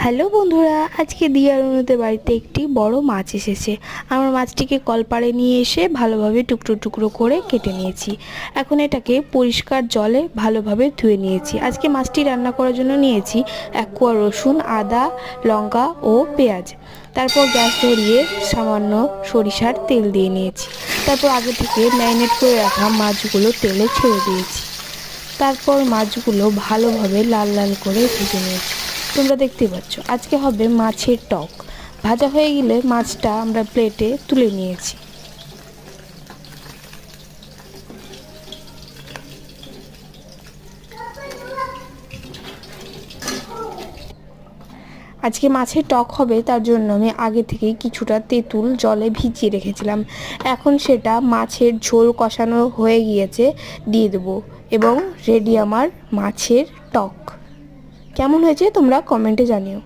Hello বন্ধুরা, আজকে দিয়ার অনুতে বাড়িতে একটি বড় মাছ এসেছে। আমরা মাছটিকে কলপাড়ে নিয়ে এসে ভালোভাবে টুকরো টুকরো করে কেটে নিয়েছি। এখন এটাকে পরিষ্কার জলে ভালোভাবে ধুয়ে নিয়েছি। আজকে মাছটি রান্না করার জন্য নিয়েছি 1 কোয়া রসুন, আদা, লঙ্কা ও পেঁয়াজ। তারপর গ্যাস ধরিয়ে সামান্য সরিষার তেল দিয়ে নিয়েছি। তারপর আগে থেকে ম্যারিনেট করে রাখা মাছগুলো তেলে ছেড়ে দিয়েছি। তারপর মাছগুলো ভালোভাবে লাল লাল করে ভেজে নিয়েছি। তোমরা দেখতে পাচ্ছ আজকে হবে মাছের টক। ভাজা হয়ে গেলে মাছটা আমরা প্লেটে তুলে নিয়েছি। আজকে মাছের টক হবে, তার জন্য আমি আগে থেকেই কিছুটা তেঁতুল জলে ভিজিয়ে রেখেছিলাম। এখন সেটা মাছের ঝোল কষানো হয়ে গিয়েছে, দিয়ে দেবো এবং রেডি আমার মাছের টক। কেমন হয়েছে তোমরা কমেন্টে জানিও।